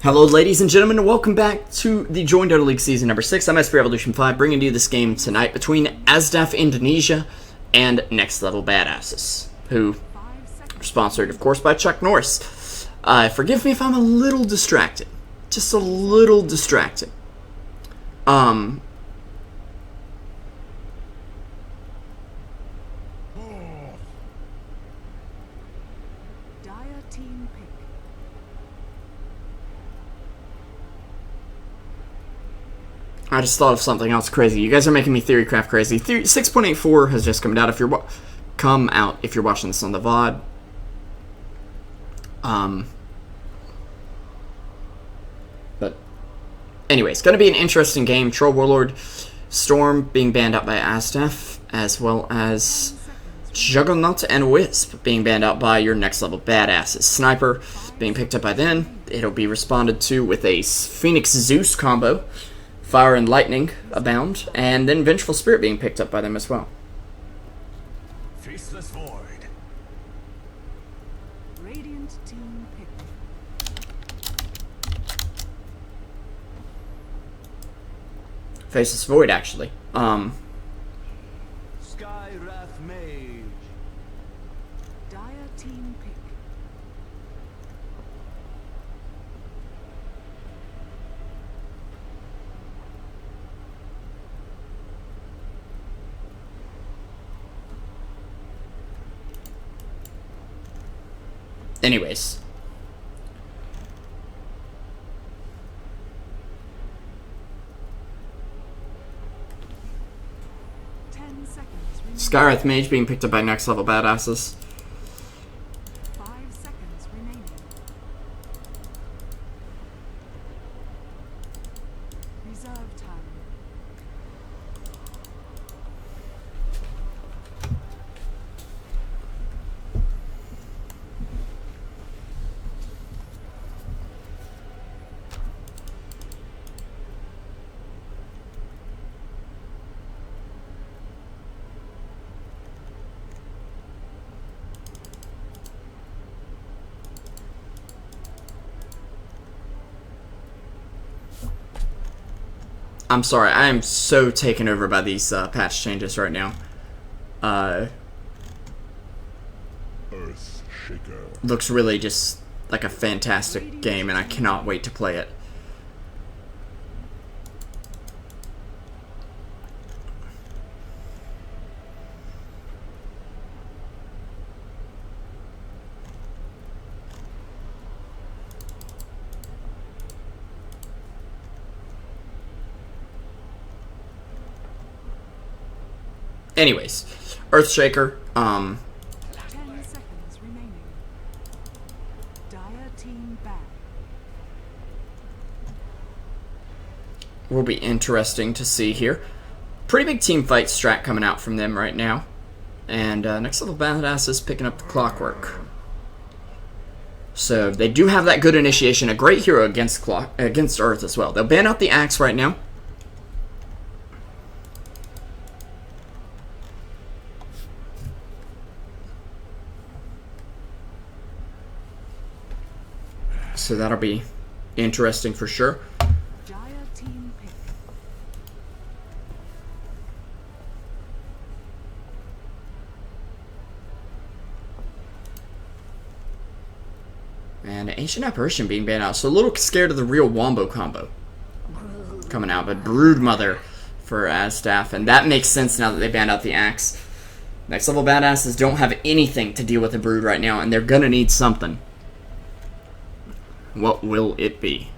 Hello ladies and gentlemen, and welcome back to the JDL League Season number 6. I'm SP Revolution 5, bringing you this game tonight between asdf Indonesia and Next Level Badasses, who are sponsored, of course, by Chuck Norris. Forgive me if I'm a little distracted. Just a little distracted. I just thought of something else crazy. You guys are making me theorycraft crazy. 6.84 has just come out. If you're watching this on the VOD. But anyways, gonna be an interesting game. Troll Warlord, Storm being banned out by asdf, as well as Juggernaut and Wisp being banned out by your Next Level Badasses. Sniper being picked up by them. It'll be responded to with a Phoenix Zeus combo. Fire and Lightning abound, and then Vengeful Spirit being picked up by them as well. Faceless Void. Radiant team picked. Faceless Void, actually. Sky Wrath Mage. Dire team pick. Anyways. Skywrath Mage being picked up by Next Level Badasses. 5 seconds remaining. Reserve time. I'm sorry, I am so taken over by these patch changes right now. Looks really just like a fantastic game, and I cannot wait to play it. Anyways, Earthshaker, 10 seconds remaining. Dire team back. will be interesting to see here. Pretty big team fight strat coming out from them right now. And Next Level Badasses picking up the Clockwork. So they do have that good initiation, a great hero against Earth as well. They'll ban out the Axe right now. So that'll be interesting for sure. And Ancient Apparition being banned out. So a little scared of the real Wombo combo coming out. But Broodmother for asdf. And that makes sense now that they banned out the Axe. Next Level Badasses don't have anything to deal with the Brood right now. And they're going to need something. What will it be?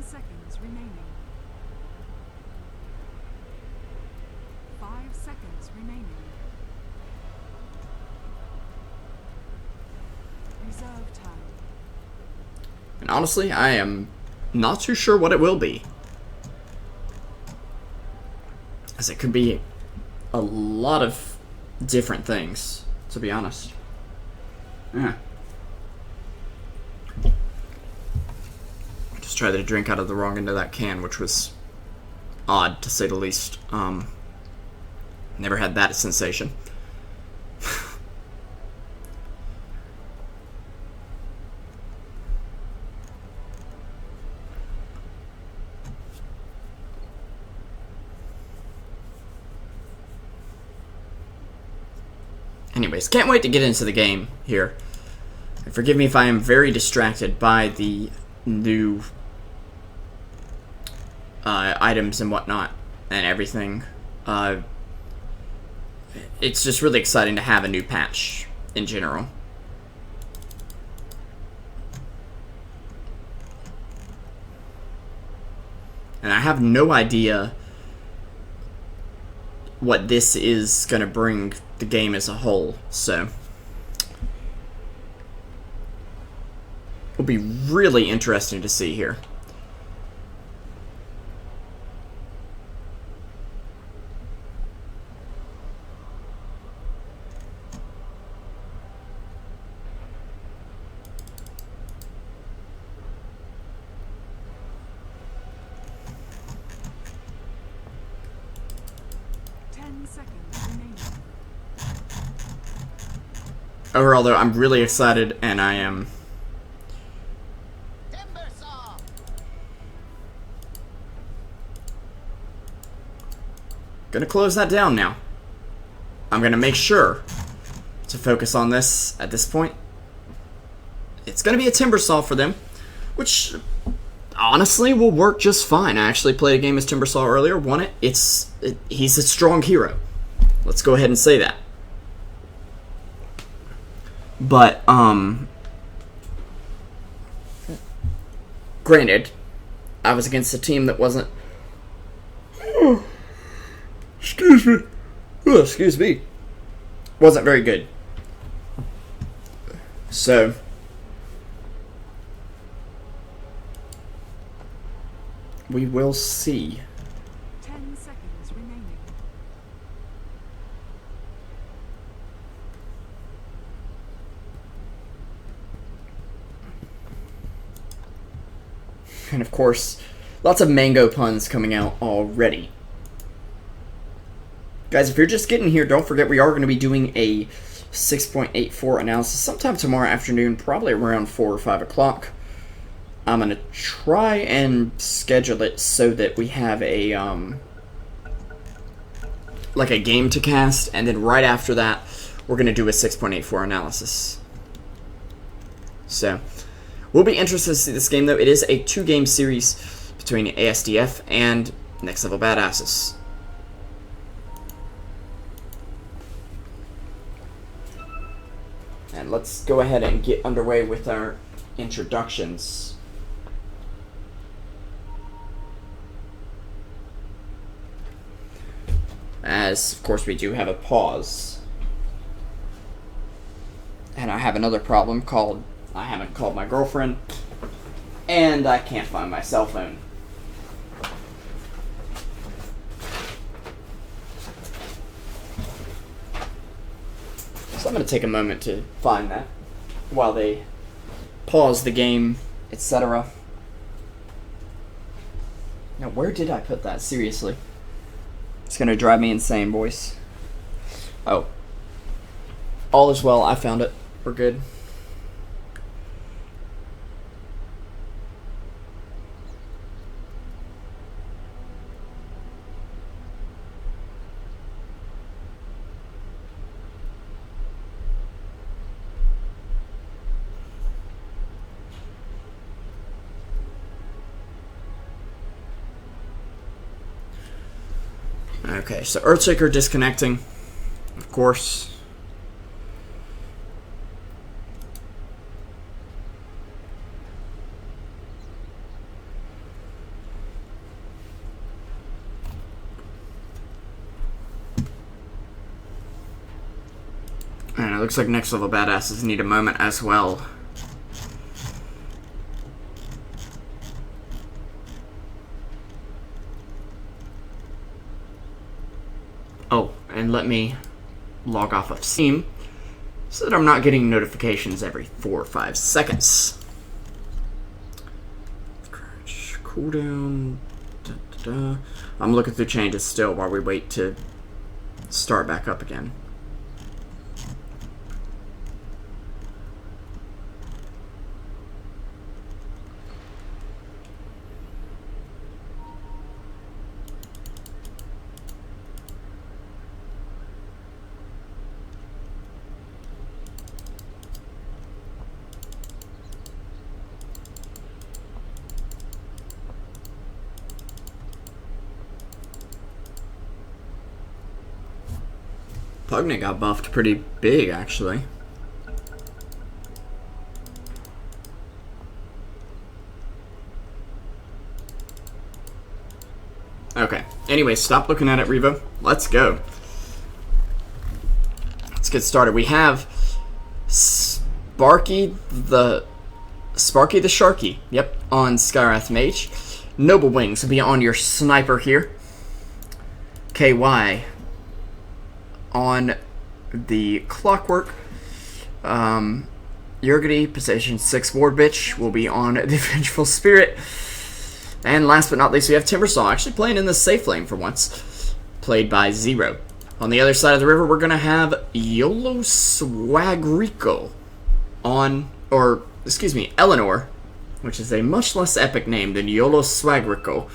Seconds remaining. 5 seconds remaining. Reserve time. And honestly, I am not too sure what it will be. As it could be a lot of different things, to be honest. Yeah. try to drink out of the wrong end of that can, which was odd, to say the least. Never had that sensation. Anyways, can't wait to get into the game here. And forgive me if I am very distracted by the new items and whatnot and everything. It's just really exciting to have a new patch in general. And I have no idea what this is going to bring the game as a whole, so it'll be really interesting to see here. Overall, though, I'm really excited, and I am gonna close that down now. I'm gonna make sure to focus on this at this point. It's gonna be a timber saw for them, which honestly will work just fine. I actually played a game as timber saw earlier, won it. He's a strong hero. Let's go ahead and say that. But, granted, I was against a team that wasn't... excuse me. Excuse me. Wasn't very good. So... we will see. 10 seconds remaining. And of course, lots of mango puns coming out already. Guys, if you're just getting here, don't forget we are going to be doing a 6.84 analysis sometime tomorrow afternoon, probably around 4 or 5 o'clock. I'm going to try and schedule it so that we have a, like a game to cast, and then right after that, we're going to do a 6.84 analysis. So... we'll be interested to see this game, though. It is a 2-game series between ASDF and Next Level Badasses. And let's go ahead and get underway with our introductions. As, of course, we do have a pause. And I have another problem called... I haven't called my girlfriend, and I can't find my cell phone. So I'm going to take a moment to find that while they pause the game, etc. Now, where did I put that? Seriously. It's going to drive me insane, boys. Oh. All is well. I found it. We're good. Okay, so Earthshaker disconnecting, of course. And it looks like Next Level Badasses need a moment as well. Oh, and let me log off of Steam so that I'm not getting notifications every 4 or 5 seconds. cooldown. I'm looking through changes still while we wait to start back up again. Pugnet got buffed pretty big, actually. Okay. Anyway, stop looking at it, Revo. Let's go. Let's get started. We have Sparky the Sharky. Yep, on Skywrath Mage. Noble Wings will be on your sniper here. KY on the Clockwork. Yurgity, position 6 Ward Bitch, will be on the Vengeful Spirit. And last but not least, we have Timbersaw, actually playing in the safe lane for once, played by Zero. On the other side of the river, we're going to have YOLO Swagrico on, or, excuse me, Eleanor, which is a much less epic name than YOLO Swagrico.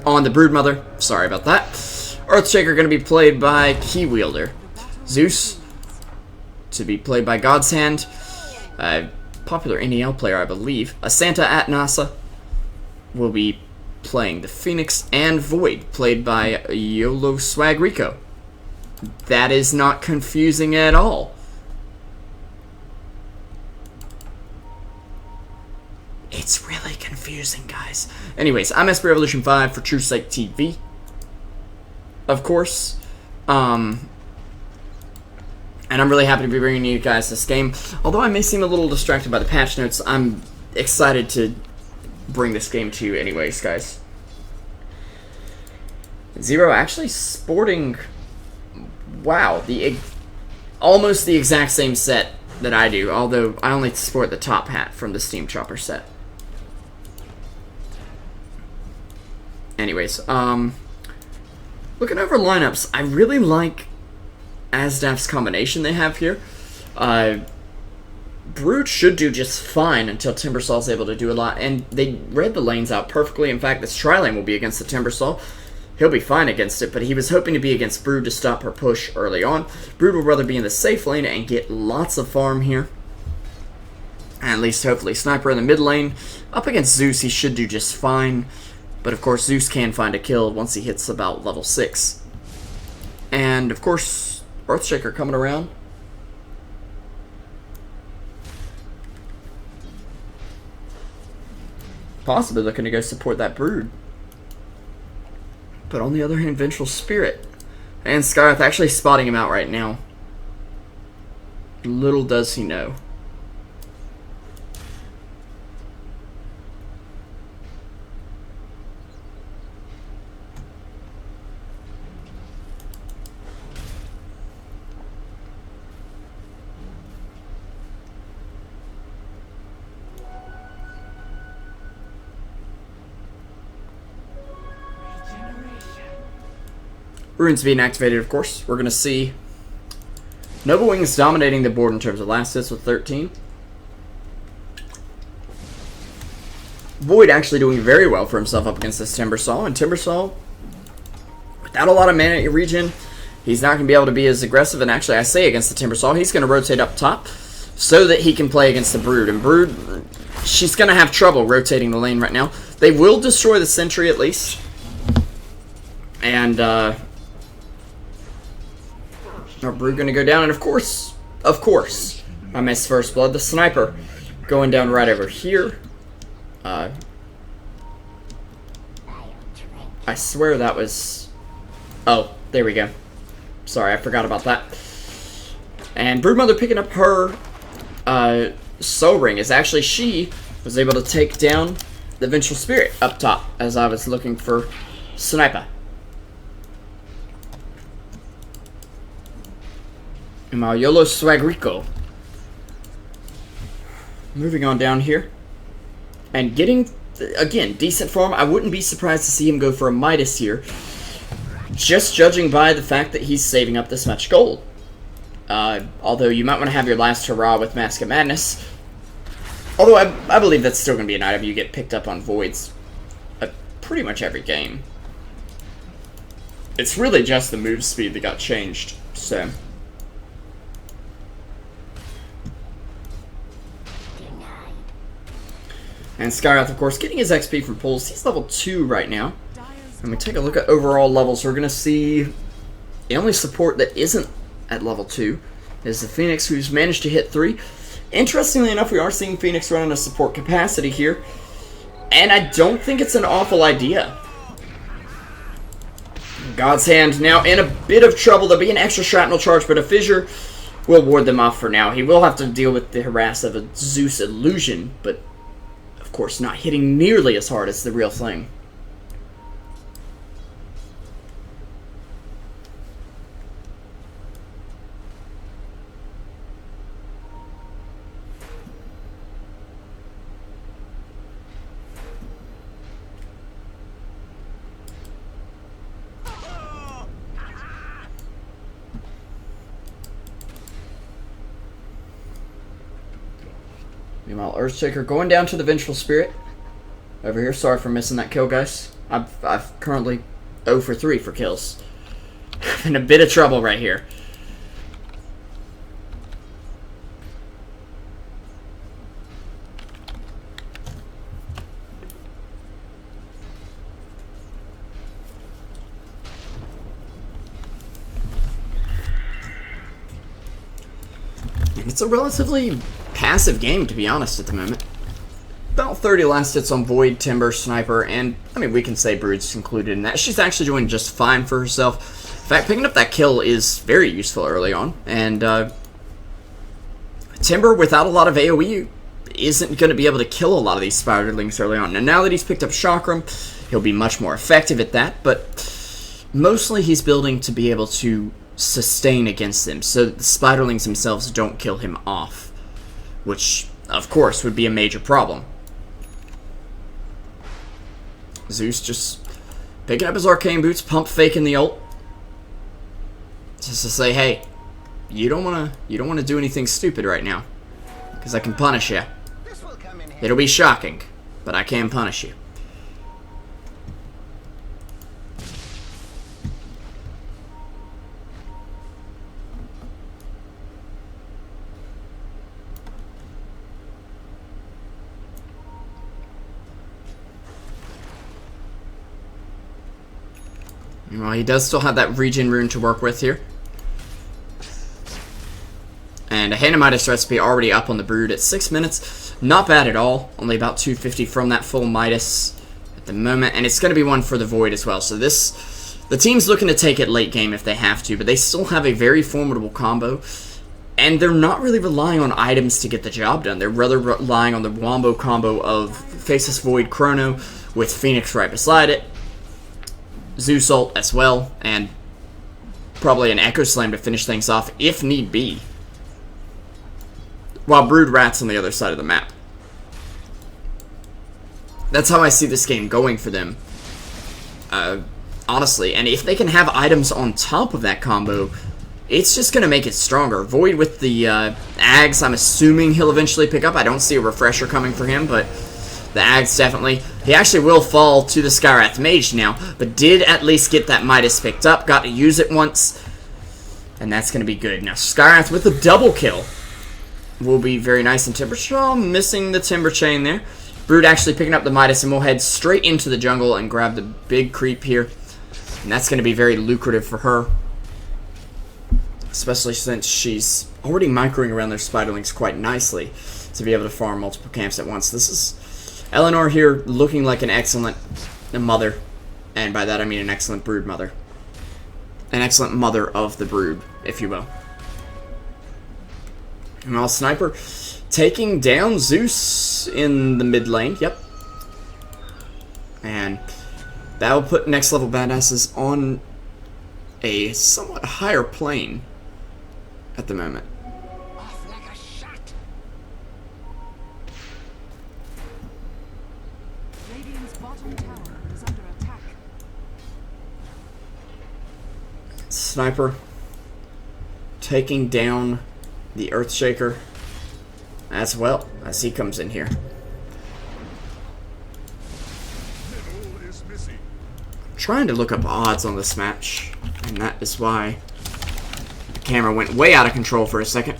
On the Broodmother, sorry about that. Earthshaker going to be played by Keywielder. Zeus to be played by God's Hand. Popular NEL player, I believe. Santa at NASA will be playing the Phoenix, and Void played by YOLO Swagrico. That is not confusing at all. It's really confusing, guys. Anyways, I'm SP Revolution 5 for Truesight TV. Of course. And I'm really happy to be bringing you guys this game. Although I may seem a little distracted by the patch notes, I'm excited to bring this game to you anyways, guys. Zero actually sporting, wow, almost the exact same set that I do, although I only sport the top hat from the Steam Chopper set. Anyways, looking over lineups, I really like asdf's combination they have here. Brood should do just fine until Timbersaw's able to do a lot, and they read the lanes out perfectly. In fact, this tri-lane will be against the Timbersaw. He'll be fine against it, but he was hoping to be against Brood to stop her push early on. Brood would rather be in the safe lane and get lots of farm here. At least, hopefully, Sniper in the mid lane. Up against Zeus, he should do just fine. But, of course, Zeus can find a kill once he hits about level 6. And, of course, Earthshaker coming around. Possibly looking to go support that Brood. But on the other hand, Vengeful Spirit. And Skywrath actually spotting him out right now. Little does he know. Runes being activated, of course. We're going to see Noble Wings dominating the board in terms of last hits with 13. Void actually doing very well for himself up against this Timbersaw. And Timbersaw, without a lot of mana in region, he's not going to be able to be as aggressive. And actually, I say against the Timbersaw, he's going to rotate up top so that he can play against the Brood. And Brood, she's going to have trouble rotating the lane right now. They will destroy the Sentry at least. And, our Brood gonna go down, and of course, I missed First Blood, the Sniper, going down right over here. I swear that was, oh, there we go. Sorry, I forgot about that. And Broodmother picking up her Soul Ring, is actually she was able to take down the Vengeful Spirit up top, as I was looking for Sniper. YOLO Swagrico. Moving on down here. And getting, again, decent farm. I wouldn't be surprised to see him go for a Midas here. Just judging by the fact that he's saving up this much gold. Although you might want to have your last hurrah with Mask of Madness. Although I believe that's still going to be an item you get picked up on Voids pretty much every game. It's really just the move speed that got changed, so. And Skyrath, of course, getting his XP from pulls. He's level 2 right now. And we take a look at overall levels. We're going to see the only support that isn't at level 2 is the Phoenix, who's managed to hit 3. Interestingly enough, we are seeing Phoenix run in a support capacity here. And I don't think it's an awful idea. God's Hand now in a bit of trouble. There'll be an extra shrapnel charge, but a fissure will ward them off for now. He will have to deal with the harass of a Zeus illusion, but of course not hitting nearly as hard as the real thing. Meanwhile, Earthshaker going down to the Vengeful Spirit. Over here, sorry for missing that kill, guys. I've currently 0 for 3 for kills. In a bit of trouble right here. And it's a relatively passive game, to be honest, at the moment. About 30 last hits on Void, Timber, Sniper, and, I mean, we can say Brood's included in that. She's actually doing just fine for herself. In fact, picking up that kill is very useful early on, and Timber, without a lot of AoE, isn't going to be able to kill a lot of these Spiderlings early on. And now that he's picked up Chakram, he'll be much more effective at that, but mostly he's building to be able to sustain against them, so that the Spiderlings themselves don't kill him off. Which, of course, would be a major problem. Zeus just picking up his arcane boots, pump faking the ult. Just to say, hey, you don't wanna do anything stupid right now. Because I can punish you. It'll be shocking, but I can punish you. Well, he does still have that regen rune to work with here. And a Hand of Midas recipe already up on the Brood at 6 minutes. Not bad at all. Only about 250 from that full Midas at the moment. And it's going to be one for the Void as well. So the team's looking to take it late game if they have to. But they still have a very formidable combo. And they're not really relying on items to get the job done. They're rather relying on the wombo combo of Faceless Void Chrono with Phoenix right beside it. Zeus ult as well, and probably an Echo Slam to finish things off if need be. While Brood Rats on the other side of the map. That's how I see this game going for them. Honestly, and if they can have items on top of that combo, it's just going to make it stronger. Void with the Ags, I'm assuming he'll eventually pick up. I don't see a refresher coming for him, but the Ags definitely. He actually will fall to the Skyrath Mage now, but did at least get that Midas picked up. Got to use it once, and that's going to be good. Now, Skyrath with a double kill will be very nice. And Timbershaw missing the Timber Chain there. Brood actually picking up the Midas, and we'll head straight into the jungle and grab the big creep here. And that's going to be very lucrative for her, especially since she's already microing around their Spiderlings quite nicely to be able to farm multiple camps at once. This is Eleanor here looking like an excellent mother, and by that I mean an excellent brood mother. An excellent mother of the brood, if you will. And while Sniper taking down Zeus in the mid lane, yep. And that will put next level badasses on a somewhat higher plane at the moment. Sniper taking down the Earthshaker as well as he comes in here. Trying to look up odds on this match, and that is why the camera went way out of control for a second.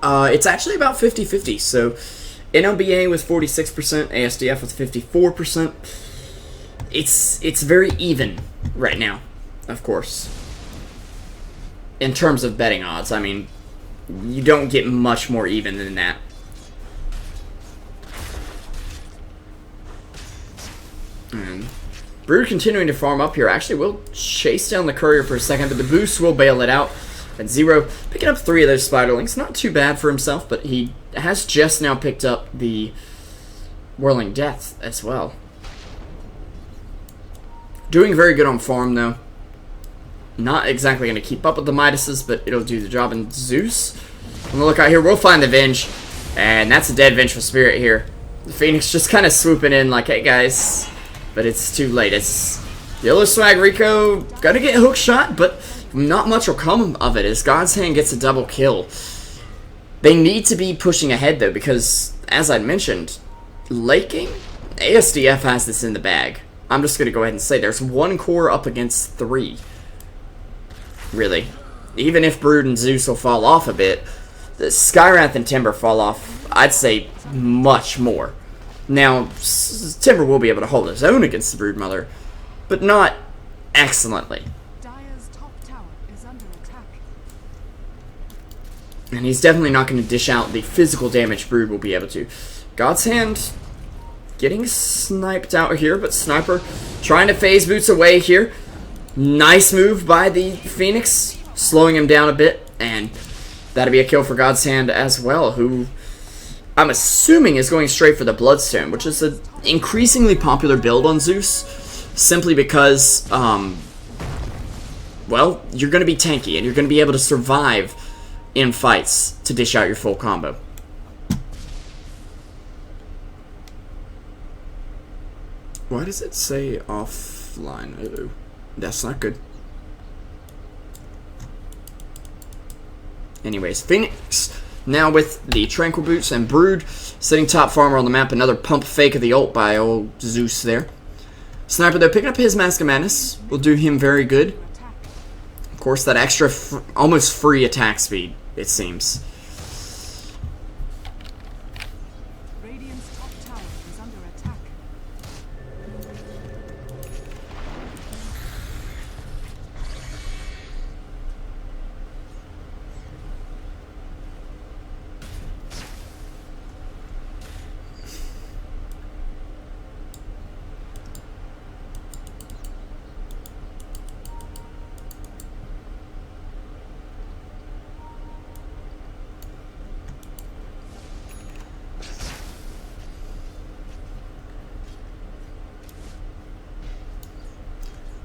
It's actually about 50-50, so NLBA with 46%, ASDF with 54%. It's very even right now, of course. In terms of betting odds, I mean, you don't get much more even than that. And Brood continuing to farm up here. Actually, will chase down the courier for a second, but the boost will bail it out. And Zero picking up 3 of those Spiderlings. Not too bad for himself, but he has just now picked up the Whirling Death as well. Doing very good on farm, though. Not exactly going to keep up with the Midases, but it'll do the job. And Zeus, on the lookout here, we'll find the Venge. And that's a dead Vengeful Spirit here. The Phoenix just kind of swooping in like, hey guys. But it's too late. It's Yellow Swag Rico gonna get hook shot, but not much will come of it as God's Hand gets a double kill. They need to be pushing ahead though, because as I mentioned, late game, ASDF has this in the bag. I'm just gonna go ahead and say there's 1 core up against 3. Really. Even if Brood and Zeus will fall off a bit, the Skywrath and Timber fall off, I'd say, much more. Now, Timber will be able to hold his own against the Broodmother, but not excellently. Dire's top tower is under attack. And he's definitely not going to dish out the physical damage Brood will be able to. God's Hand getting sniped out here, but Sniper trying to phase boots away here. Nice move by the Phoenix, slowing him down a bit, and that'll be a kill for God's Hand as well, who I'm assuming is going straight for the Bloodstone, which is an increasingly popular build on Zeus, simply because, well, you're going to be tanky, and you're going to be able to survive in fights to dish out your full combo. Why does it say offline? Uh-oh. That's not good. Anyways, Phoenix now with the Tranquil Boots and Brood sitting top farmer on the map. Another pump fake of the ult by old Zeus there. Sniper though picking up his Mask of Madness will do him very good. Of course, that extra almost free attack speed, it seems. Radiant's top tower is under attack.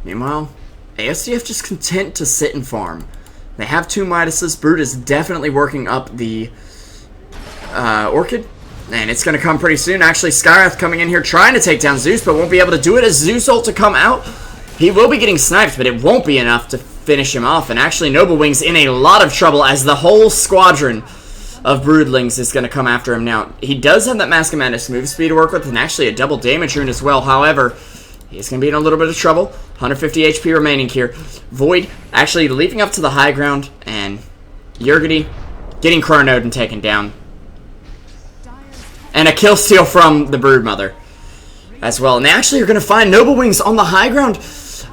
Meanwhile, ASDF just content to sit and farm. They have 2 Midases. Brood is definitely working up the Orchid, and it's going to come pretty soon. Actually, Skywrath coming in here trying to take down Zeus, but won't be able to do it as Zeus ult to come out. He will be getting sniped, but it won't be enough to finish him off. And actually, Noble Wings in a lot of trouble as the whole squadron of Broodlings is going to come after him now. He does have that Mask of Madness move speed to work with, and actually a double damage rune as well. However, he's going to be in a little bit of trouble. 150 HP remaining here. Void actually leaping up to the high ground, and Yurgity getting Chronoed and taken down. And a kill steal from the Broodmother as well. And they actually are going to find Noble Wings on the high ground.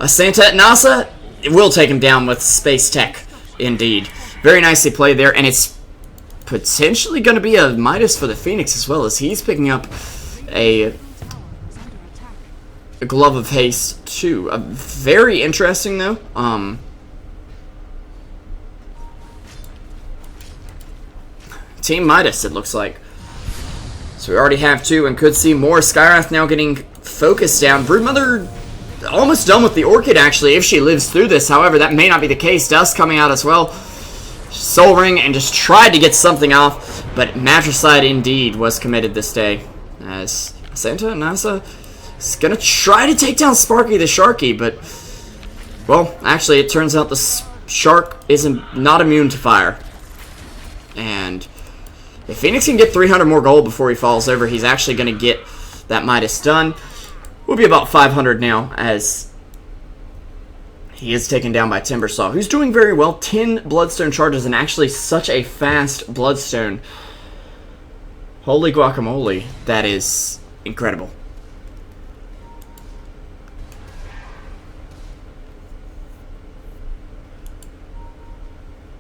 A Santa at NASA will take him down with Space Tech, indeed. Very nicely played there, and it's potentially going to be a Midas for the Phoenix as well, as he's picking up a Glove of Haste too. Very interesting though. Team Midas, it looks like. So we already have 2 and could see more. Skywrath now getting focused down. Broodmother almost done with the Orchid actually, if she lives through this. However, that may not be the case. Dust coming out as well. Soul Ring and just tried to get something off, but Matricide indeed was committed this day. As Santa and NASA He's gonna try to take down Sparky the Sharky, but... Well, actually, it turns out the Shark isn't not immune to fire. And if Phoenix can get 300 more gold before he falls over, he's actually going to get that Midas done. We'll be about 500 now, as he is taken down by Timbersaw, who's doing very well. 10 Bloodstone charges, and actually such a fast Bloodstone. Holy guacamole. That is incredible.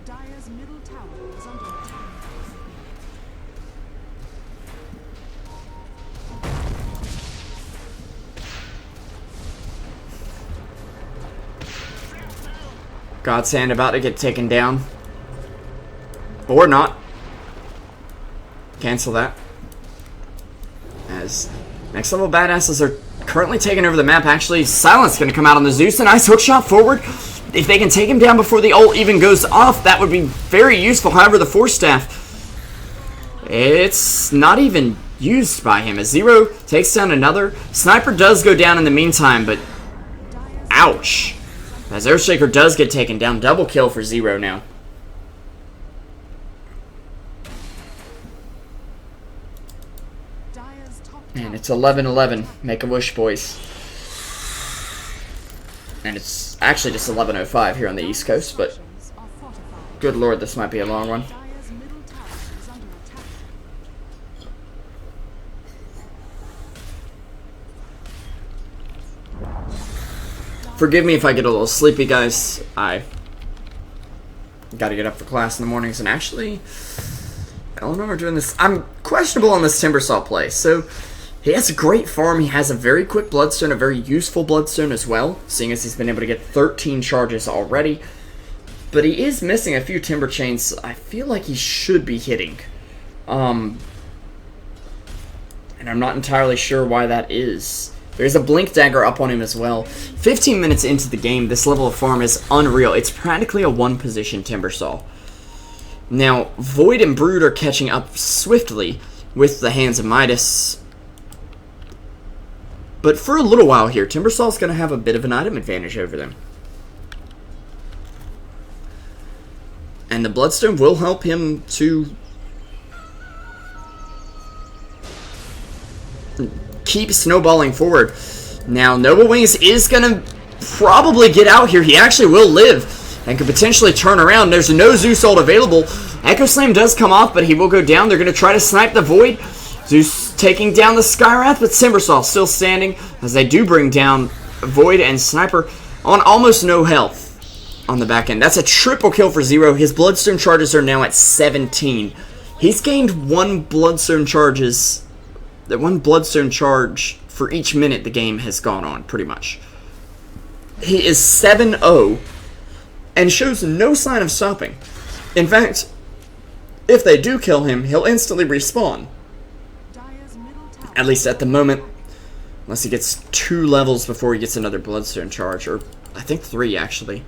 Dire's middle tower is under attack. Godsend about to get taken down. Or not. Cancel that. As next level badasses are currently taking over the map. Actually, Silence going to come out on the Zeus. A nice hook shot forward. If they can take him down before the ult even goes off, that would be very useful. However, the Force Staff, it's not even used by him. As Zero takes down another. Sniper does go down in the meantime, but ouch. As Earthshaker does get taken down. Double kill for Zero now. And it's 11-11. Make a wish, boys. And it's actually just 11:05 here on the East Coast, but good lord, this might be a long one. Forgive me if I get a little sleepy, guys. I gotta get up for class in the mornings, and actually, Eleanor doing this. I'm questionable on this Timbersaw play, so he has a great farm. He has a very quick Bloodstone, a very useful Bloodstone as well, seeing as he's been able to get 13 charges already. But he is missing a few Timber Chains I feel like he should be hitting. And I'm not entirely sure why that is. There's a Blink Dagger up on him as well. 15 minutes into the game, this level of farm is unreal. It's practically a one-position Timbersaw. Now, Void and Brood are catching up swiftly with the Hands of Midas. But for a little while here, Timbersaw's going to have a bit of an item advantage over them. And the Bloodstone will help him to keep snowballing forward. Now, Noble Wings is going to probably get out here. He actually will live and could potentially turn around. There's no Zeus ult available. Echo Slam does come off, but he will go down. They're going to try to snipe the Void. Zeus taking down the Skywrath, but Timbersaw still standing as they do bring down Void and Sniper on almost no health on the back end. That's a triple kill for Zero. His Bloodstone charges are now at 17. He's gained one Bloodstone charge for each minute the game has gone on, pretty much. He is 7-0 and shows no sign of stopping. In fact, if they do kill him, he'll instantly respawn. At least at the moment. Unless he gets 2 levels before he gets another Bloodstone charge. Or, I think 3, actually.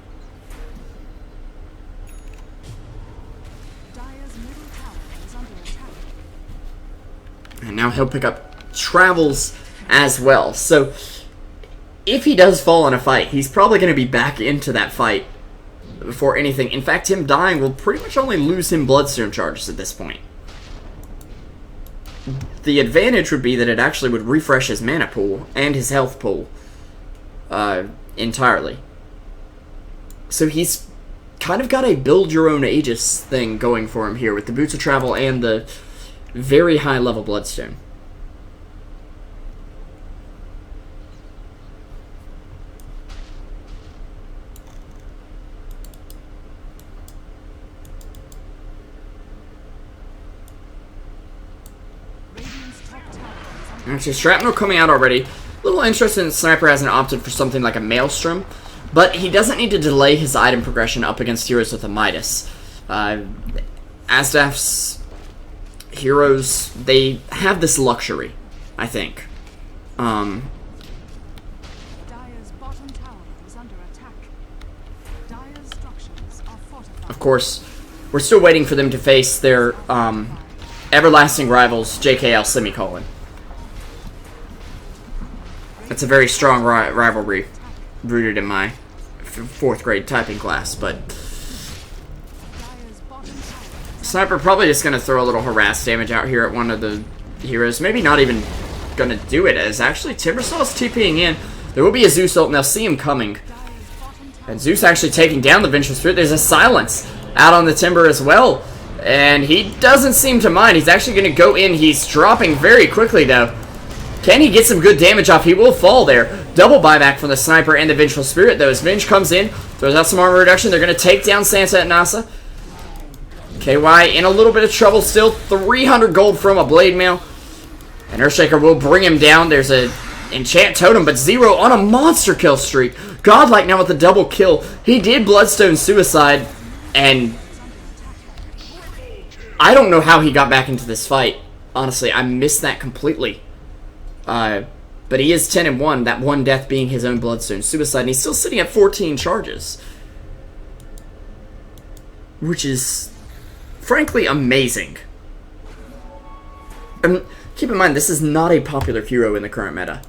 And now he'll pick up Travels as well. So, if he does fall in a fight, he's probably going to be back into that fight before anything. In fact, him dying will pretty much only lose him Bloodstone charges at this point. The advantage would be that it actually would refresh his mana pool and his health pool entirely. So he's kind of got a build your own Aegis thing going for him here with the Boots of Travel and the very high level Bloodstone. Actually, Shrapnel coming out already. A little interested in Sniper hasn't opted for something like a Maelstrom, but he doesn't need to delay his item progression up against heroes with a Midas. asdf's heroes, they have this luxury, I think. Dire's bottom tower is under attack. Dire's structures are fortified. Of course, we're still waiting for them to face their everlasting rivals, JKL semicolon. It's a very strong rivalry rooted in my 4th grade typing class, but Sniper probably just going to throw a little harass damage out here at one of the heroes. Maybe not even going to do it, as actually Timbersaw's TPing in. There will be a Zeus ult, and they'll see him coming. And Zeus actually taking down the Vengeful Spirit. There's a silence out on the Timber as well. And he doesn't seem to mind. He's actually going to go in. He's dropping very quickly, though. Can he get some good damage off? He will fall there. Double buyback from the Sniper and the Vengeful Spirit, though. As Venge comes in, throws out some armor reduction. They're going to take down Santa and Nasa. KY in a little bit of trouble still. 300 gold from a Blade Mail. And Earthshaker will bring him down. There's a Enchant Totem, but Zero on a monster kill streak. Godlike now with the double kill. He did Bloodstone Suicide, and I don't know how he got back into this fight. Honestly, I missed that completely. But he is 10-1, that one death being his own Bloodstone Suicide, and he's still sitting at 14 charges. Which is, frankly, amazing. Keep in mind, this is not a popular hero in the current meta.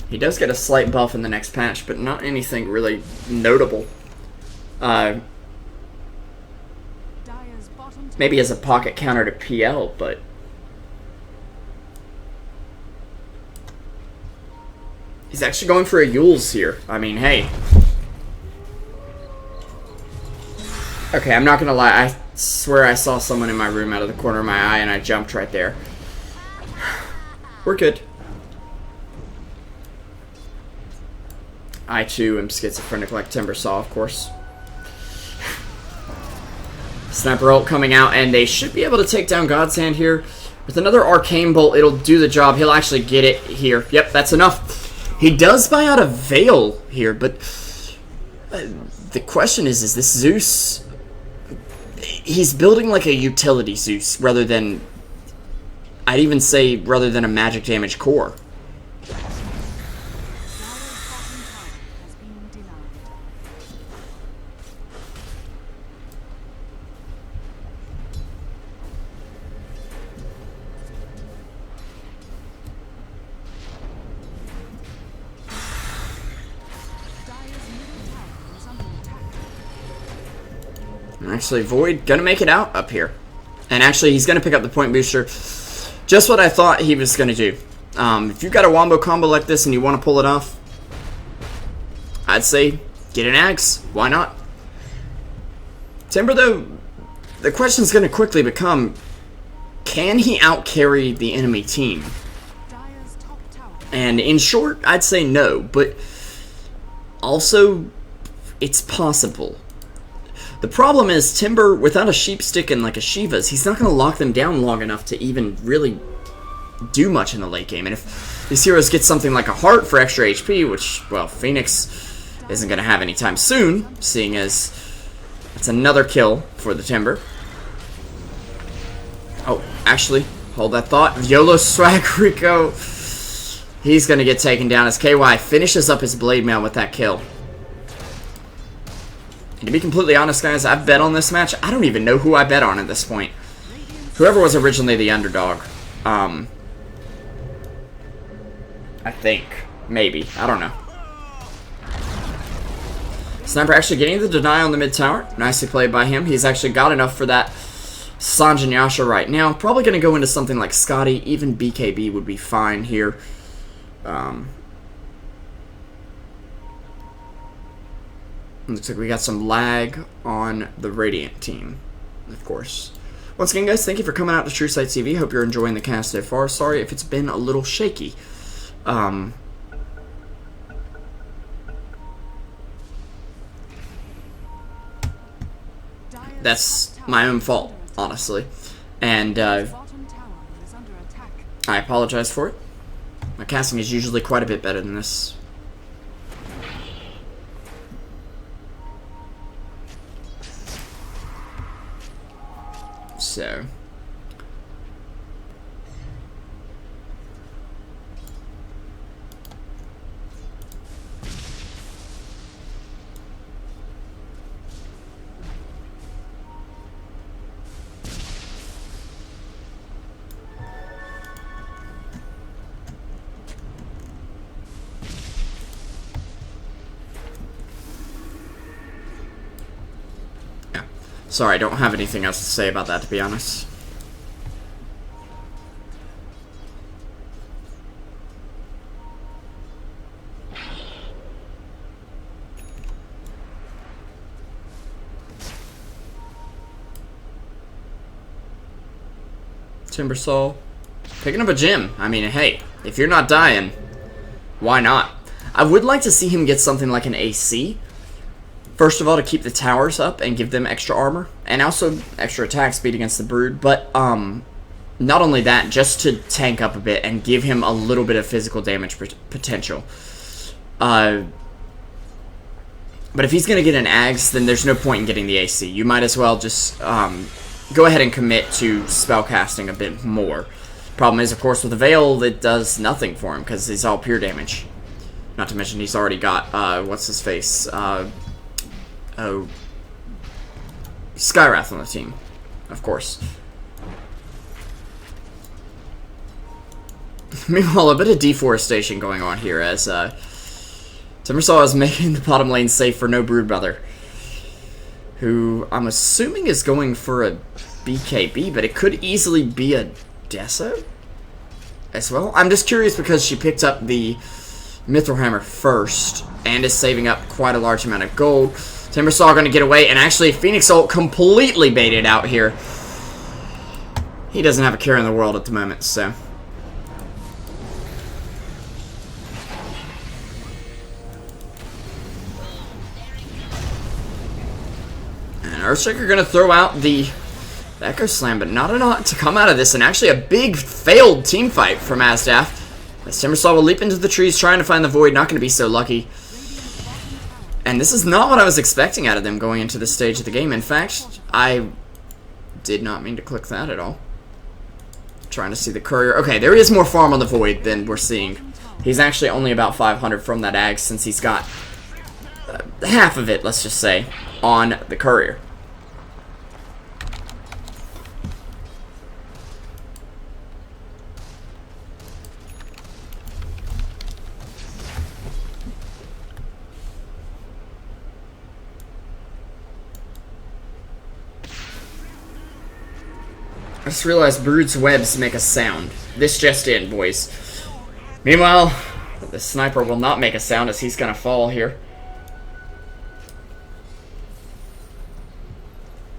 He does get a slight buff in the next patch, but not anything really notable. Maybe as a pocket counter to PL, but he's actually going for a Yules here. I mean, hey. Okay, I'm not gonna lie. I swear I saw someone in my room out of the corner of my eye, and I jumped right there. We're good. I, too, am schizophrenic like Timbersaw, of course. Sniper ult coming out, and they should be able to take down Godsend here. With another Arcane Bolt, it'll do the job. He'll actually get it here. Yep, that's enough. He does buy out a Veil here, but the question is this Zeus... He's building like a utility Zeus, rather than... I'd even say, rather than a magic damage core. Actually, Void gonna make it out up here. And actually, he's gonna pick up the point booster. Just what I thought he was gonna do. If you've got a wombo combo like this and you want to pull it off, I'd say get an axe. Why not? Timber, though, the question's gonna quickly become, can he outcarry the enemy team? And in short, I'd say no, but also, it's possible. The problem is, Timber, without a Sheep Stick and like a Shiva's, he's not going to lock them down long enough to even really do much in the late game. And if these heroes get something like a Heart for extra HP, which, well, Phoenix isn't going to have anytime soon, seeing as it's another kill for the Timber. Oh, actually, hold that thought. YOLO Swag Rico. He's going to get taken down as KY finishes up his Blade Mail with that kill. To be completely honest, guys, I've bet on this match. I don't even know who I bet on at this point. Whoever was originally the underdog. I think. Maybe. I don't know. Sniper actually getting the deny on the mid tower. Nicely played by him. He's actually got enough for that Sanjin Yasha right now. Probably going to go into something like Scotty. Even BKB would be fine here. Looks like we got some lag on the Radiant team, of course. Once again, guys, thank you for coming out to Truesight TV. Hope you're enjoying the cast so far. Sorry if it's been a little shaky. That's my own fault, honestly. And I apologize for it. My casting is usually quite a bit better than this. So Sorry, I don't have anything else to say about that, to be honest. Timbersaw picking up a gem. I mean, hey, if you're not dying, why not? I would like to see him get something like an AC. First of all, to keep the towers up and give them extra armor, and also extra attack speed against the brood. But not only that, just to tank up a bit and give him a little bit of physical damage potential. But if he's gonna get an Ags, then there's no point in getting the AC. You might as well just go ahead and commit to spellcasting a bit more. Problem is, of course, with the Veil, it does nothing for him because it's all pure damage. Not to mention he's already got what's his face? Oh, Skywrath on the team, of course. Meanwhile, a bit of deforestation going on here as Timbersaw is making the bottom lane safe for no Broodmother, who I'm assuming is going for a BKB, but it could easily be a Deso as well. I'm just curious because she picked up the Mithril Hammer first and is saving up quite a large amount of gold. Timbersaw going to get away, and actually Phoenix ult completely baited out here. He doesn't have a care in the world at the moment, so. And Earthshaker going to throw out the Echo Slam, but not enough to come out of this, and actually a big failed team fight from asdf. As Timbersaw will leap into the trees trying to find the Void, not going to be so lucky. And this is not what I was expecting out of them going into this stage of the game. In fact, I did not mean to click that at all. Trying to see the courier. Okay, there is more farm on the Void than we're seeing. He's actually only about 500 from that Ag since he's got half of it, let's just say, on the courier. I just realized Brood's webs make a sound. This just in, boys. Meanwhile, the sniper will not make a sound as he's gonna fall here.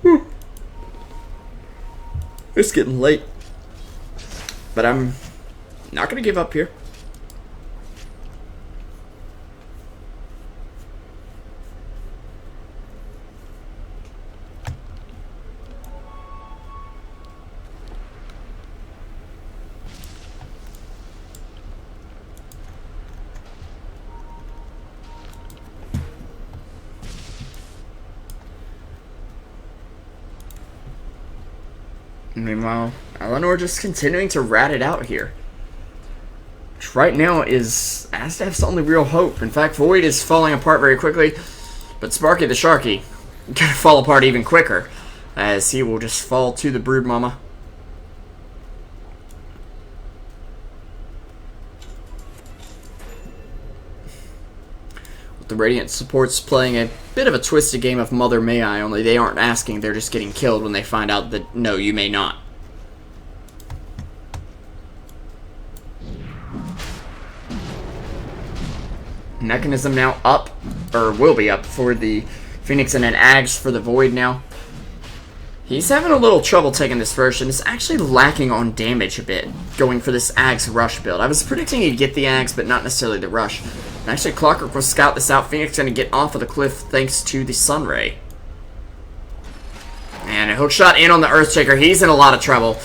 Whew. It's getting late. But I'm not gonna give up here. Meanwhile, Eleanor just continuing to rat it out here. Which right now is asdf's only real hope. In fact, Void is falling apart very quickly, but Sparky the Sharky gonna fall apart even quicker, as he will just fall to the Brood Mama. With the Radiant supports playing a bit of a twisted game of Mother May I, only they aren't asking, they're just getting killed when they find out that, no, you may not. Mechanism now up, or will be up, for the Phoenix, and an Ags for the Void now. He's having a little trouble taking this version. It's actually lacking on damage a bit, going for this Ags Rush build. I was predicting he'd get the Ags, but not necessarily the Rush. And actually, Clockwork will scout this out. Phoenix going to get off of the cliff thanks to the Sunray. And a hookshot in on the Earthshaker. He's in a lot of trouble.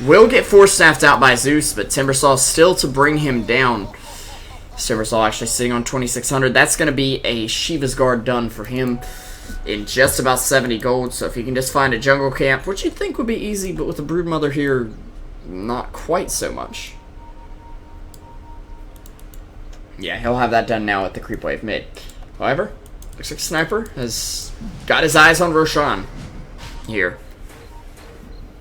Will get force-staffed out by Zeus, but Timbersaw still to bring him down. Timbersaw actually sitting on 2,600. That's going to be a Shiva's Guard done for him in just about 70 gold. So if he can just find a jungle camp, which you'd think would be easy, but with the Broodmother here, not quite so much. Yeah, he'll have that done now at the creep wave mid. However, looks like Sniper has got his eyes on Roshan here.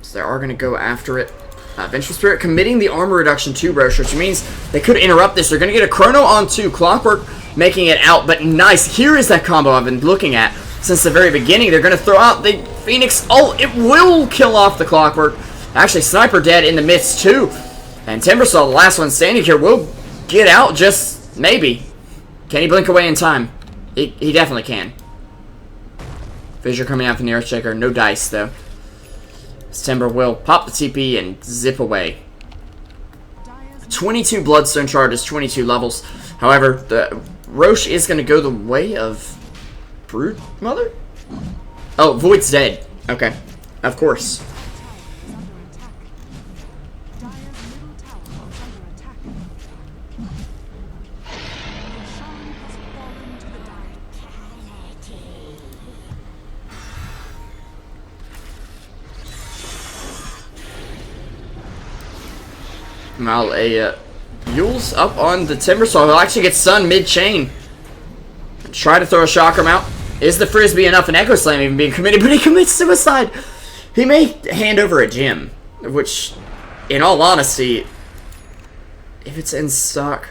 So they are going to go after it. Vengeful Spirit committing the armor reduction to Rosh, which means they could interrupt this. They're going to get a Chrono on 2. Clockwork making it out, but nice. Here is that combo I've been looking at since the very beginning. They're going to throw out the Phoenix, oh, it will kill off the Clockwork. Actually, Sniper dead in the midst too. And Timbersaw, the last one standing here, will get out just maybe. Can he blink away in time? He definitely can. Fissure coming out from the Earthshaker. No dice, though. Timber will pop the TP and zip away. 22 Bloodstone charges, 22 levels. However, the Roche is going to go the way of Broodmother? Oh, Void's dead. Okay. Of course. Well, Yule's up on the Timbersaw. He'll actually get stunned mid-chain. Try to throw a Chakram out. Is the Frisbee enough? An Echo Slam even being committed, but he commits suicide. He may hand over a gem, which, in all honesty, if it's in stock...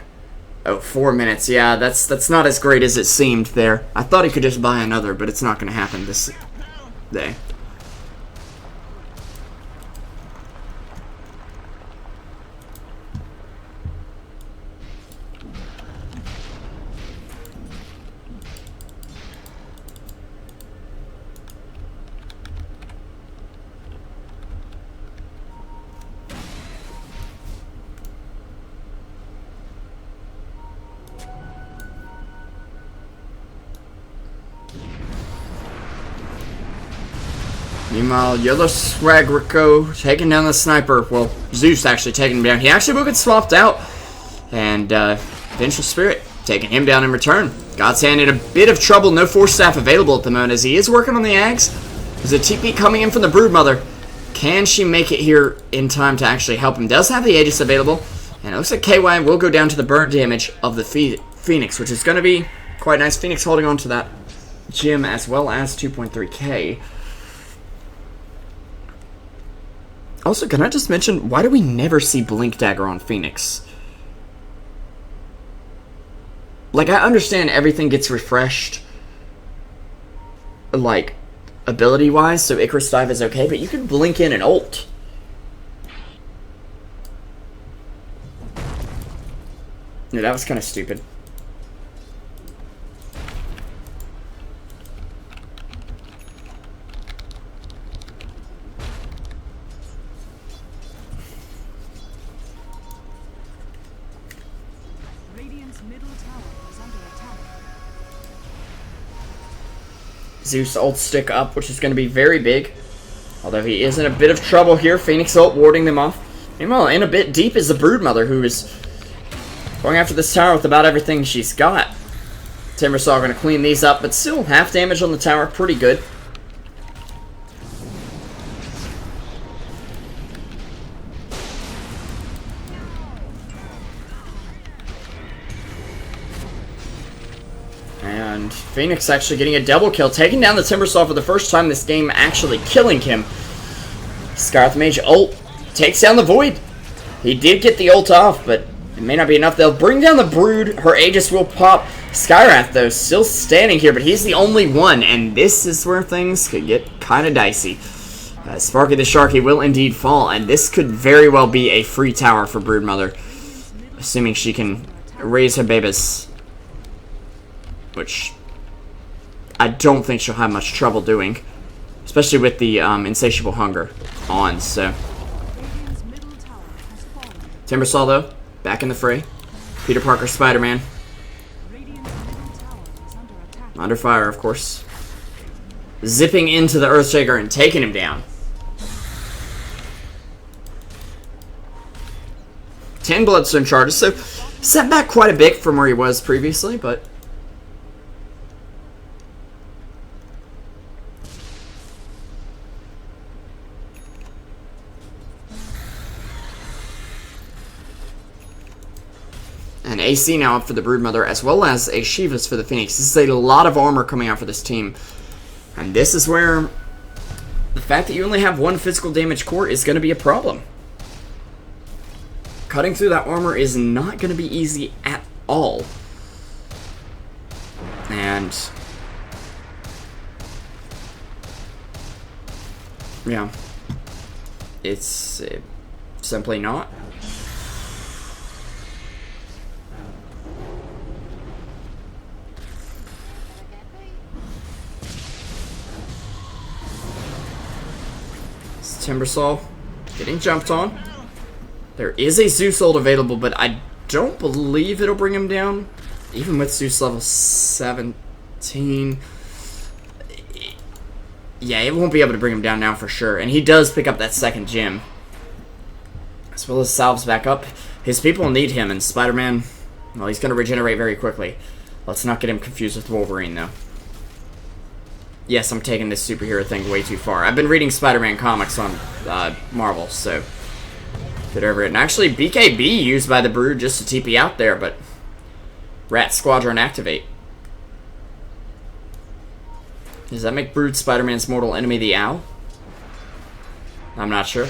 Oh, 4 minutes. Yeah, that's not as great as it seemed there. I thought he could just buy another, but it's not going to happen this day. Meanwhile, Yellow Swagrico taking down the Sniper. Well, Zeus actually taking him down. He actually will get swapped out. And Vengeful Spirit taking him down in return. God's Hand in a bit of trouble. No Force Staff available at the moment as he is working on the Ags. There's a TP coming in from the Broodmother. Can she make it here in time to actually help him? Does have the Aegis available. And it looks like KY will go down to the burnt damage of the Phoenix, which is going to be quite nice. Phoenix holding on to that gem as well as 2.3k. Also, can I just mention, why do we never see Blink Dagger on Phoenix? Like, I understand everything gets refreshed, like, ability-wise, so Icarus Dive is okay, but you can blink in an ult. Yeah, that was kind of stupid. Zeus ult stick up, which is going to be very big. Although he is in a bit of trouble here. Phoenix ult warding them off. Meanwhile, in a bit deep is the Broodmother, who is going after this tower with about everything she's got. Timbersaw going to clean these up, but still half damage on the tower. Pretty good. And Phoenix actually getting a double kill, taking down the Timbersaw for the first time this game, actually killing him. Scarth Mage ult takes down the Void. He did get the ult off, but it may not be enough. They'll bring down the Brood. Her Aegis will pop. Skyrath, though, still standing here, but he's the only one, and this is where things could get kind of dicey. Sparky the Sharky will indeed fall, and this could very well be a free tower for Broodmother, assuming she can raise her babies. Which I don't think she'll have much trouble doing, especially with the Insatiable Hunger on. So Timbersaw, though, back in the fray. Peter Parker, Spider-Man, under fire, of course, zipping into the Earthshaker and taking him down. 10 Bloodstone charges, so set back quite a bit from where he was previously, but an AC now up for the Broodmother, as well as a Shivas for the Phoenix. This is a lot of armor coming out for this team. And this is where the fact that you only have one physical damage core is going to be a problem. Cutting through that armor is not going to be easy at all. And Yeah. It's simply not. It's Timbersaw getting jumped on. There is a Zeus ult available, but I don't believe it'll bring him down. Even with Zeus level 17. Yeah, it won't be able to bring him down now for sure. And he does pick up that second gem. As well as salves back up. His people need him, and Spider-Man, well, he's going to regenerate very quickly. Let's not get him confused with Wolverine, though. Yes, I'm taking this superhero thing way too far. I've been reading Spider-Man comics on Marvel, so get over it. And actually, BKB used by the Brood just to TP out there, but Rat Squadron activate. Does that make Brood Spider-Man's mortal enemy the Owl? I'm not sure.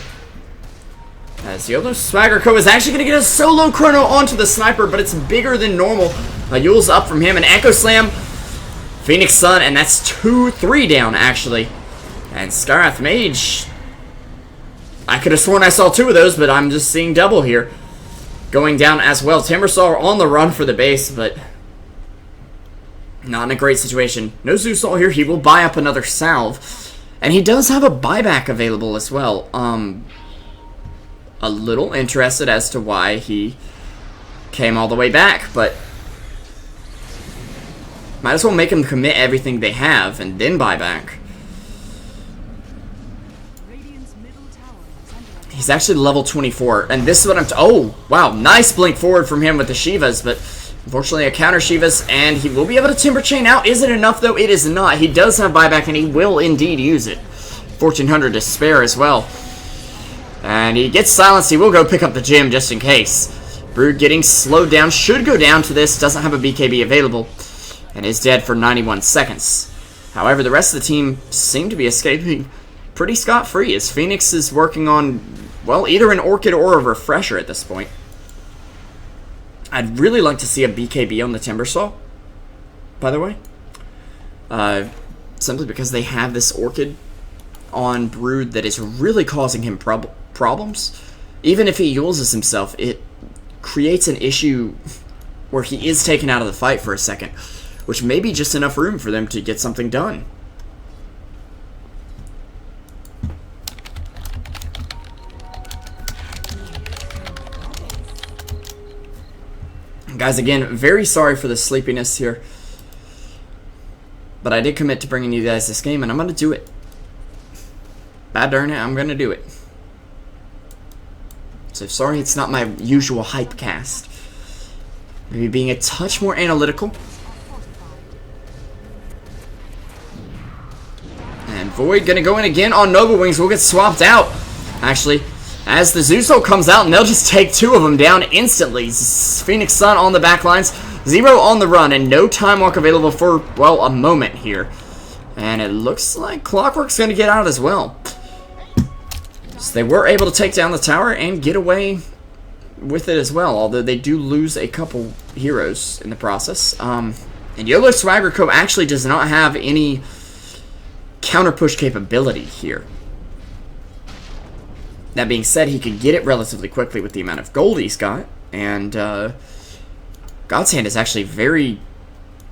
As Yolo Swagger Co is actually going to get a solo chrono onto the sniper, but it's bigger than normal. Yule's up from him, and Echo Slam, Phoenix Sun, and that's 2-3 down, actually. And Skywrath Mage, I could have sworn I saw 2 of those, but I'm just seeing double here. Going down as well. Timbersaw on the run for the base, but not in a great situation. No Zeus ult here. He will buy up another salve. And he does have a buyback available as well. A little interested as to why he came all the way back, but might as well make him commit everything they have and then buy back. He's actually level 24, and this is what I'm oh, wow, nice blink forward from him with the Shivas, but unfortunately a counter Shivas, and he will be able to Timber Chain out. Is it enough, though? It is not. He does have buyback, and he will indeed use it. 1,400 to spare as well. And he gets silenced. He will go pick up the gem just in case. Brood getting slowed down. Should go down to this. Doesn't have a BKB available. And is dead for 91 seconds. However, the rest of the team seem to be escaping pretty scot-free as Phoenix is working on, well, either an Orchid or a Refresher at this point. I'd really like to see a BKB on the Timbersaw, by the way. Simply because they have this Orchid on Brood that is really causing him problems. Even if he uses himself, it creates an issue where he is taken out of the fight for a second, which may be just enough room for them to get something done. Guys, again, very sorry for the sleepiness here, but I did commit to bringing you guys this game, and I'm going to do it. Bad darn it, I'm going to do it. So sorry it's not my usual hype cast. Maybe being a touch more analytical. And Void going to go in again on Nova Wings. Will get swapped out, actually, as the Zeus ult comes out, and they'll just take 2 of them down instantly. Phoenix Sun on the back lines, 0 on the run, and no time walk available for, well, a moment here. And it looks like Clockwork's going to get out as well. So they were able to take down the tower and get away with it as well, although they do lose a couple heroes in the process. And YOLO Swagger Co. actually does not have any counter push capability here. That being said, he could get it relatively quickly with the amount of gold he's got, and God's Hand is actually very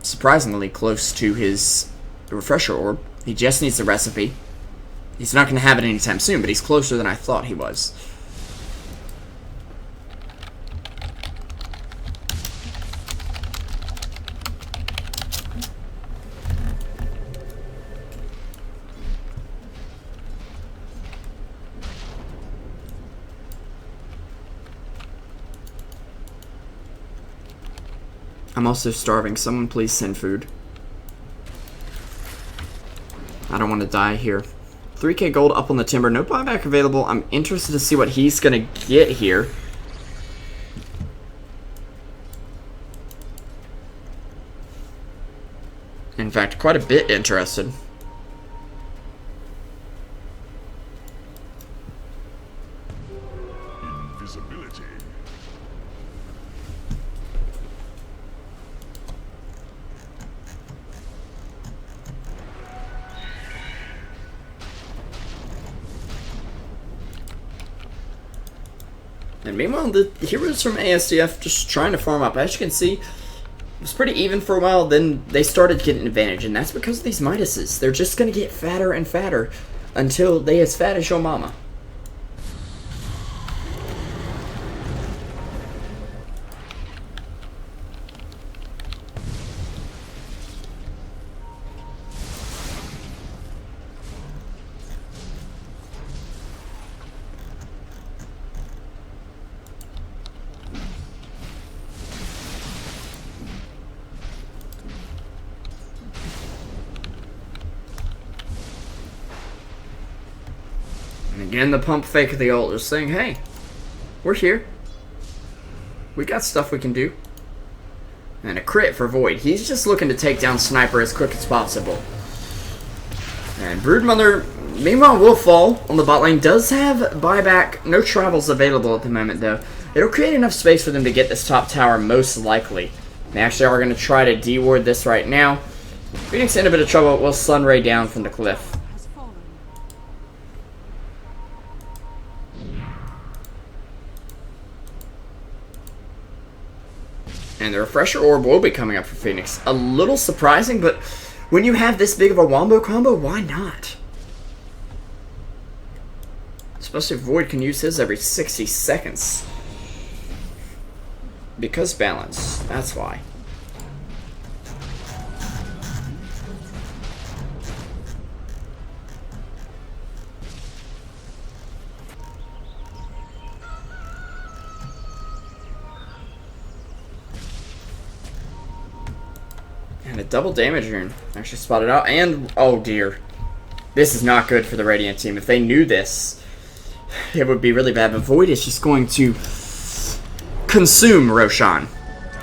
surprisingly close to his Refresher Orb. He just needs the recipe. He's not going to have it anytime soon, but he's closer than I thought he was. I'm also starving. Someone please send food. I don't want to die here. 3k gold up on the Timber. No buyback available. I'm interested to see what he's going to get here. In fact, quite a bit interested. Invisibility. And meanwhile, the heroes from ASDF just trying to farm up. As you can see, it was pretty even for a while, then they started getting an advantage, and that's because of these Midases. They're just going to get fatter and fatter until they as fat as your mama. And again, the pump fake of the ult is saying, hey, we're here. We got stuff we can do. And a crit for Void. He's just looking to take down Sniper as quick as possible. And Broodmother, meanwhile, will fall on the bot lane. Does have buyback. No travels available at the moment, though. It'll create enough space for them to get this top tower, most likely. They actually are going to try to deward this right now. Phoenix in a bit of trouble. Will Sunray down from the cliff. And the Refresher Orb will be coming up for Phoenix. A little surprising, but when you have this big of a wombo combo, why not? Especially if Void can use his every 60 seconds. Because balance, that's why. And a double damage rune actually spotted out, and oh dear, this is not good for the Radiant team. If they knew this, it would be really bad. But Void is just going to consume Roshan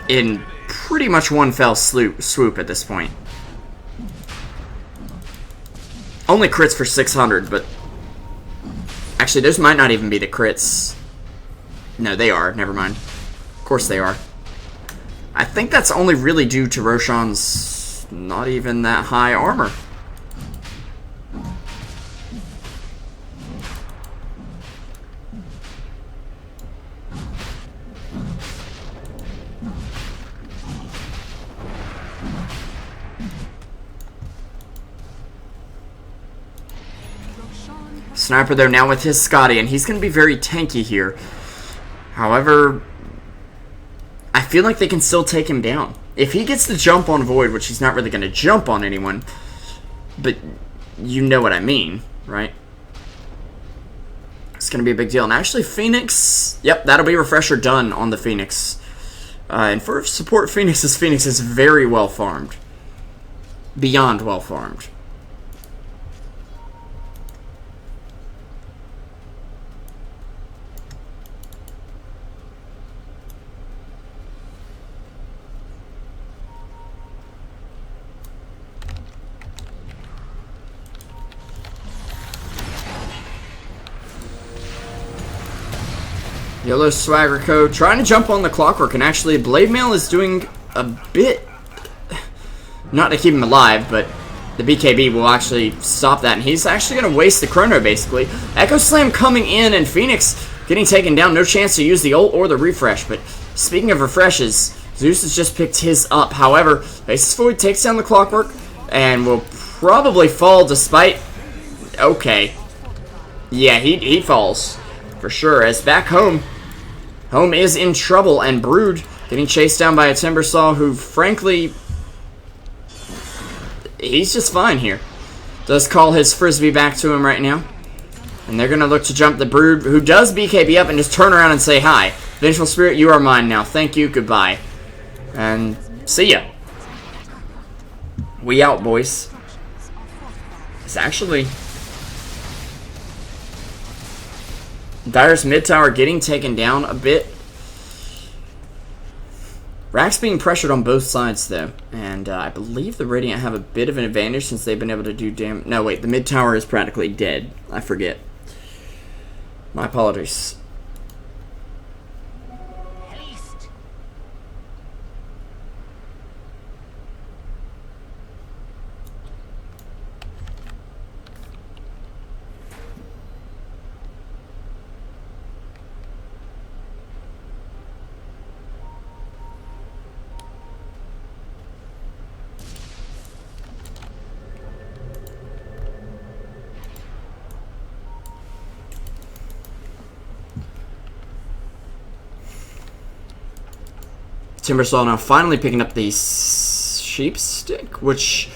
in pretty much one fell swoop at this point. Only crits for 600, but actually those might not even be the crits. No, they are. Never mind. Of course they are. I think that's only really due to Roshan's not even that high armor. Sniper there now with his Scotty, and he's going to be very tanky here. However, I feel like they can still take him down. If he gets the jump on Void, which he's not really going to jump on anyone, but you know what I mean, right? It's going to be a big deal. And actually, Phoenix, yep, that'll be Refresher done on the Phoenix. And for support Phoenix is very well farmed. Beyond well farmed. Yellow Swagger Code trying to jump on the Clockwork, and actually Blade Mail is doing a bit, not to keep him alive, but the BKB will actually stop that, and he's actually going to waste the Chrono basically. Echo Slam coming in, and Phoenix getting taken down. No chance to use the ult or the refresh, but speaking of refreshes, Zeus has just picked his up. However, Basis Void takes down the Clockwork and will probably fall despite, okay, yeah, he falls for sure, as back home is in trouble, and Brood getting chased down by a Timbersaw who, frankly, he's just fine here. Does call his Frisbee back to him right now. And they're going to look to jump the Brood, who does BKB up and just turn around and say hi. Vengeful Spirit, you are mine now. Thank you, goodbye. And see ya. We out, boys. It's actually Dire's mid tower getting taken down a bit. Rack's being pressured on both sides, though. And I believe the Radiant have a bit of an advantage since they've been able to do damage. No, wait, the mid tower is practically dead. I forget. My apologies. Timbersaw now finally picking up the sheep stick, which...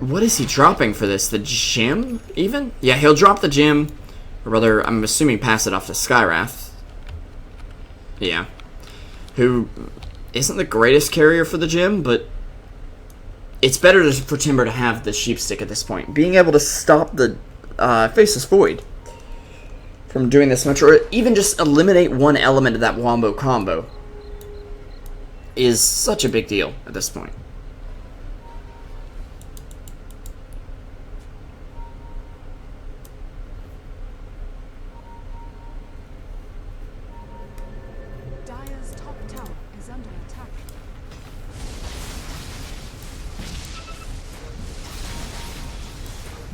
What is he dropping for this? The gem, even? Yeah, he'll drop the gem. Or rather, I'm assuming pass it off to Skywrath. Yeah. Who isn't the greatest carrier for the gem, but... It's better for Timber to have the sheep stick at this point. Being able to stop the Faceless Void from doing this much, or even just eliminate one element of that Wombo combo, is such a big deal at this point. Dire's top tower is under attack.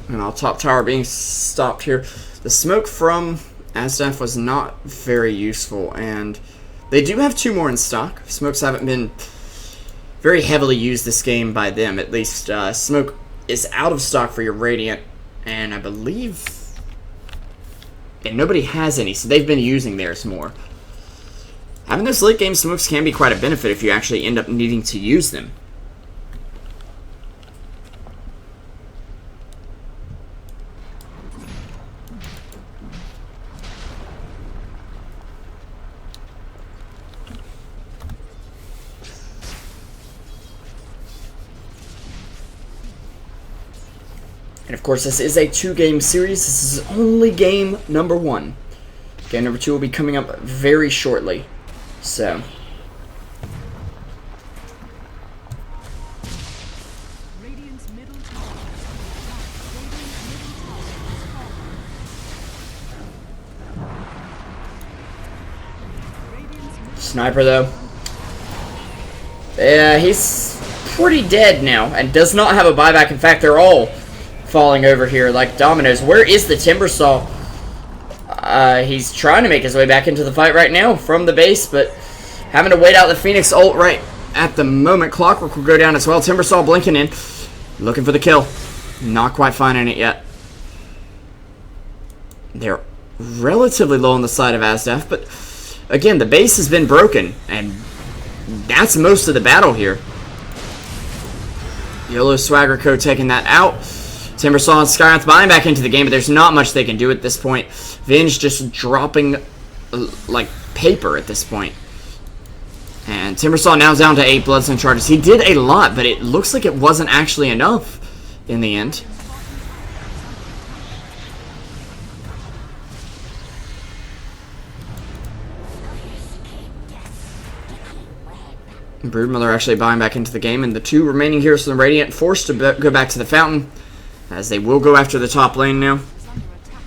And our top tower being stopped here. The smoke from asdf was not very useful, and they do have 2 more in stock. Smokes haven't been very heavily used this game by them, at least. Smoke is out of stock for your Radiant, and I believe... And nobody has any, so they've been using theirs more. Having those late game smokes can be quite a benefit if you actually end up needing to use them. And of course, this is a 2-game series. This is only game number 1. Game number 2 will be coming up very shortly. So. Radiant's middle tower is under attack. Radiant's middle tower is falling. Radiant's middle Sniper, though. Yeah, he's pretty dead now and does not have a buyback. In fact, they're all falling over here like dominoes. Where is the Timbersaw? He's trying to make his way back into the fight right now from the base, but having to wait out the Phoenix ult right at the moment. Clockwork will go down as well. Timbersaw blinking in, looking for the kill. Not quite finding it yet. They're relatively low on the side of asdf, but again, the base has been broken, and that's most of the battle here. YOLO Swagger Code taking that out. Timbersaw and Skywrath buying back into the game, but there's not much they can do at this point. Vinge just dropping like paper at this point. And Timbersaw now down to 8 Bloodstone charges. He did a lot, but it looks like it wasn't actually enough in the end. Broodmother actually buying back into the game, and the 2 remaining heroes from the Radiant forced to go back to the Fountain, as they will go after the top lane now. is under attack.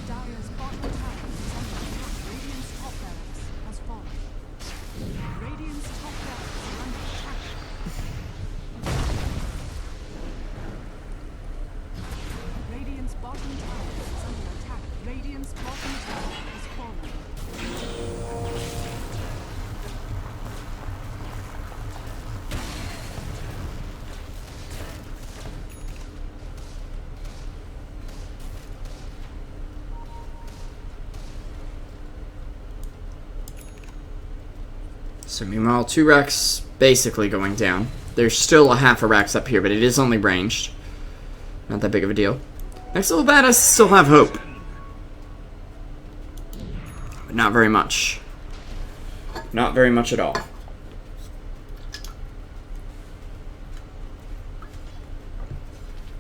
Dire's bottom tower is under attack. Radiant's top barracks has fallen. Radiant's top barracks is under attack. Radiant's bottom tower is under attack. Radiant's bottom tower has fallen. So meanwhile, 2 racks basically going down. There's still a half a racks up here, but it is only ranged. Not that big of a deal. Next level badass still have hope. But not very much. Not very much at all.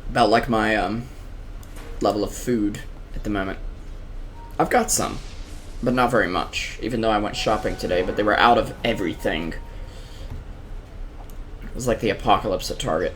About like my level of food at the moment. I've got some, but not very much, even though I went shopping today, but they were out of everything. It was like the apocalypse at Target.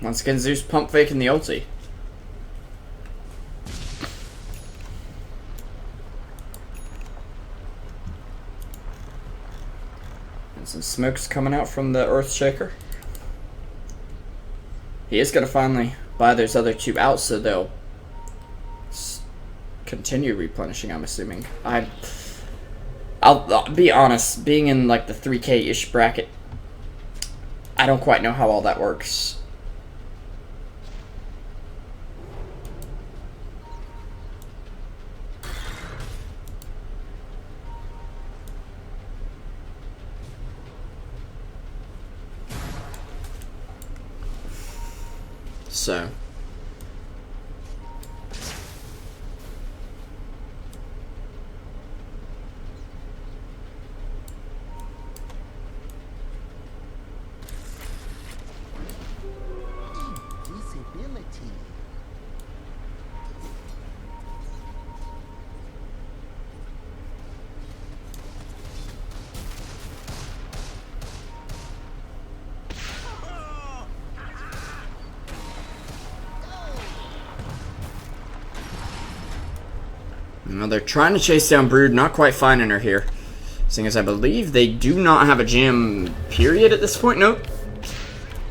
Once again, Zeus pump faking the ulti. And some smoke's coming out from the Earthshaker. He is going to finally buy those other two out, so they'll continue replenishing, I'm assuming. I'll be honest, being in like the 3K-ish bracket, I don't quite know how all that works. So Visibility. well, they're trying to chase down Brood, not quite finding her here. Seeing as I believe they do not have a gem period at this point. Nope.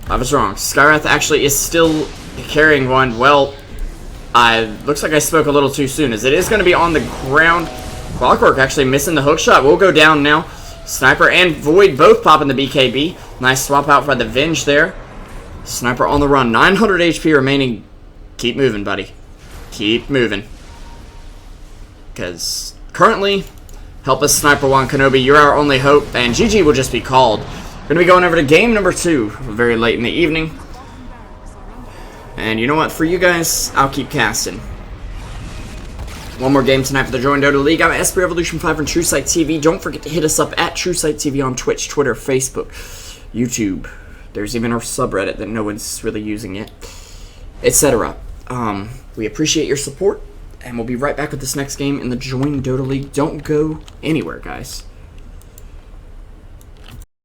I was wrong. Skywrath actually is still carrying one. Well, looks like I spoke a little too soon, as it is going to be on the ground. Clockwork actually missing the hook shot. Will go down now. Sniper and Void both popping the BKB. Nice swap out for the Venge there. Sniper on the run. 900 HP remaining. Keep moving, buddy. Keep moving. Because currently, help us, Sniper 1 Kenobi. You're our only hope. And GG will just be called. We're going to be going over to game number 2 very late in the evening. And you know what? For you guys, I'll keep casting. One more game tonight for the JDL League. I'm SP Revolution 5 on Truesight TV. Don't forget to hit us up at Truesight TV on Twitch, Twitter, Facebook, YouTube. There's even our subreddit that no one's really using yet, etc. We appreciate your support, and we'll be right back with this next game in the JDL League. Don't go anywhere, guys.